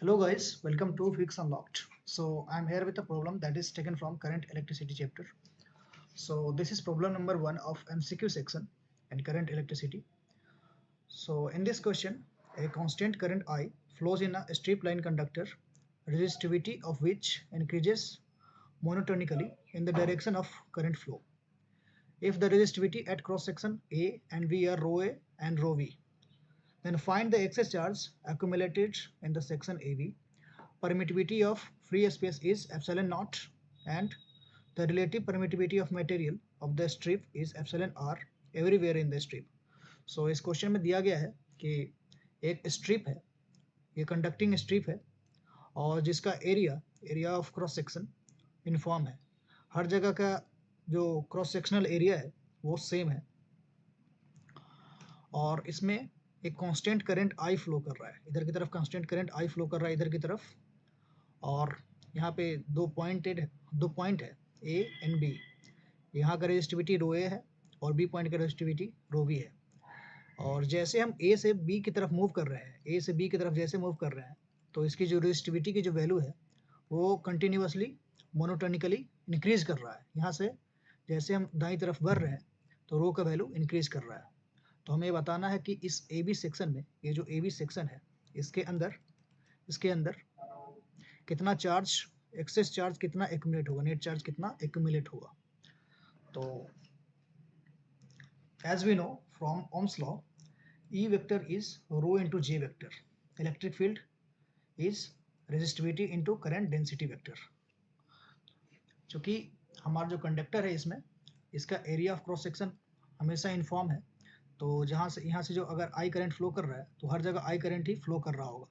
Hello guys, welcome to Fix Unlocked. So I'm here with a problem that is taken from current electricity chapter. So this is problem number 1 of MCQ section and current electricity. So in this question, a constant current I flows in a straight line conductor, resistivity of which increases monotonically in the direction of current flow. If the resistivity at cross section A and B are rho A and rho V, then find the excess charge accumulated in the section AB. Permittivity of free space is epsilon naught and the relative permittivity of material of the strip is epsilon r everywhere in the strip. So इस question में दिया गया है कि एक strip है, ये conducting strip है और जिसका area of cross section uniform है. हर जगह का जो क्रॉस सेक्शनल एरिया है वो सेम है और इसमें एक कांस्टेंट करंट आई फ्लो कर रहा है. इधर की तरफ कांस्टेंट करंट आई फ्लो कर रहा है इधर की तरफ, और यहाँ पे दो पॉइंट है ए एंड बी. यहाँ का रेजिस्टिविटी रो ए है और बी पॉइंट का रेजिस्टिविटी रो बी है. और जैसे हम ए से बी की तरफ मूव कर रहे हैं, ए से बी की तरफ जैसे मूव कर रहे हैं, तो इसकी जो रेजिस्टिविटी की जो वैल्यू है वो कंटिन्यूसली मोनोटोनिकली इंक्रीज कर रहा है. यहाँ से जैसे हम दाईं तरफ बढ़ रहे हैं तो रो का वैल्यू इंक्रीज कर रहा है. तो हमें बताना है कि इस ए बी सेक्शन में, ये जो ए बी सेक्शन है इसके अंदर कितना चार्ज, एक्सेस चार्ज कितना एक्यूमुलेट होगा, नेट चार्ज कितना एक्यूमुलेट होगा. तो as we know from Ohm's law, E vector is rho into J vector. Electric field is resistivity into current density vector. चूँकि हमारा जो कंडक्टर है इसमें, इसका एरिया ऑफ क्रॉस सेक्शन हमेशा यूनिफॉर्म है, तो यहाँ से जो अगर आई करंट फ्लो कर रहा है तो हर जगह आई करंट ही फ्लो कर रहा होगा.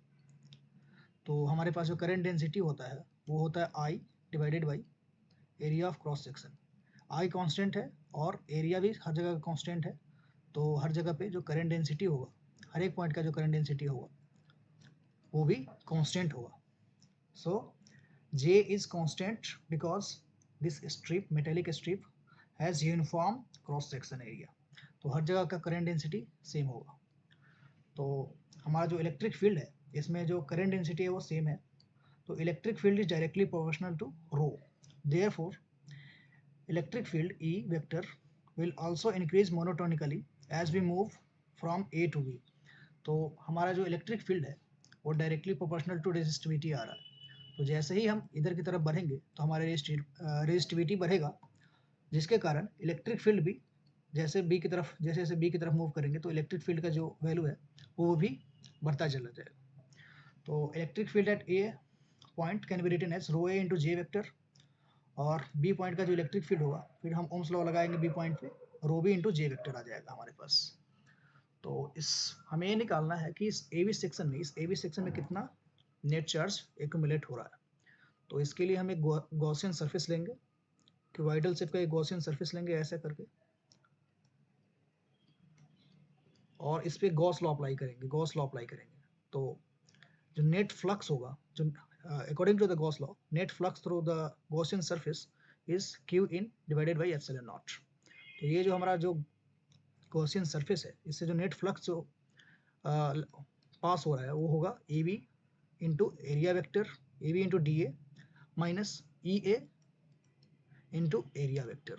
तो हमारे पास जो करंट डेंसिटी होता है वो होता है I divided by area of cross section. I constant है और एरिया भी हर जगह का कांस्टेंट है, तो हर जगह पे जो करंट डेंसिटी होगा, हर एक पॉइंट का जो करंट डेंसिटी होगा वो भी कांस्टेंट होगा. सो J is constant because this strip, metallic strip, has uniform cross section area, तो हर जगह का करंट डेंसिटी सेम होगा. तो हमारा जो इलेक्ट्रिक फील्ड है इसमें जो करंट डेंसिटी है वो सेम है, तो electric field is directly proportional to rho. Therefore electric field E vector will also increase monotonically as we move from A to B. तो हमारा जो इलेक्ट्रिक फील्ड है वो डायरेक्टली प्रोपोर्शनल टू रेजिस्टिविटी आ रहा है. तो जैसे ही हम इधर की तरफ बढ़ेंगे तो हमारा रेजिस्टिविटी बढ़ेगा, जिसके कारण इलेक्ट्रिक फील्ड भी जैसे बी की तरफ मूव करेंगे तो इलेक्ट्रिक फील्ड का जो वैल्यू है वो भी बढ़ता चला जाएगा. तो electric field at a point can be written as rho A into J vector, और बी पॉइंट का जो इलेक्ट्रिक फील्ड होगा फिर हम ओम्स लॉ लगाएंगे बी पॉइंट पे, rho B into J vector आ जाएगा हमारे पास. तो हमें ये निकालना है कि इस ए बी सेक्शन में कितना नेट चार्ज एक्यूमुलेट हो रहा है. तो इसके लिए हम एक गॉसियन सरफेस लेंगे, क्यूबॉइडल शेप का एक गॉसियन सरफेस लेंगे ऐसे करके, और इस पर गॉस लॉ अप्लाई करेंगे. तो जो नेट फ्लक्स होगा, जो according to the Gauss law, net flux through the Gaussian surface is q in divided by epsilon naught. तो ये जो हमारा जो Gaussian surface है इससे जो नेट फ्लक्स जो पास हो रहा है वो होगा A B into area vector, A B into D A minus E A into area vector,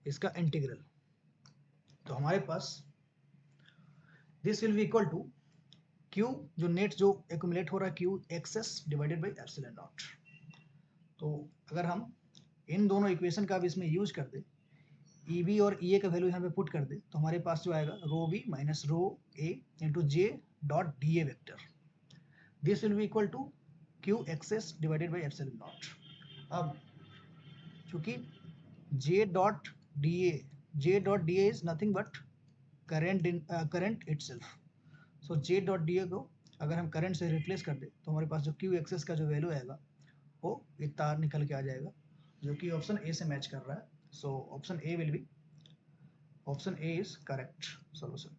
इसका इंटीग्रल. तो हमारे पास this will be equal to Q जो नेट जो एक्यूमुलेट हो रहा है Q excess divided by epsilon naught. तो अगर हम इन दोनों इक्वेशन का भी इसमें यूज कर दे, ई बी और ई ए का वैल्यू यहाँ पे पुट कर दे, तो हमारे पास जो आएगा rho B minus rho A into J dot D A vector. This will be equal to Q excess divided by epsilon naught. अब चूंकि J dot D A is nothing but current itself. So J dot D A को अगर हम current से replace कर दे तो हमारे पास जो क्यू एक्सेस का जो वैल्यू आएगा वो एक तार निकल के आ जाएगा जो कि ऑप्शन ए से मैच कर रहा है. So option A is correct solution.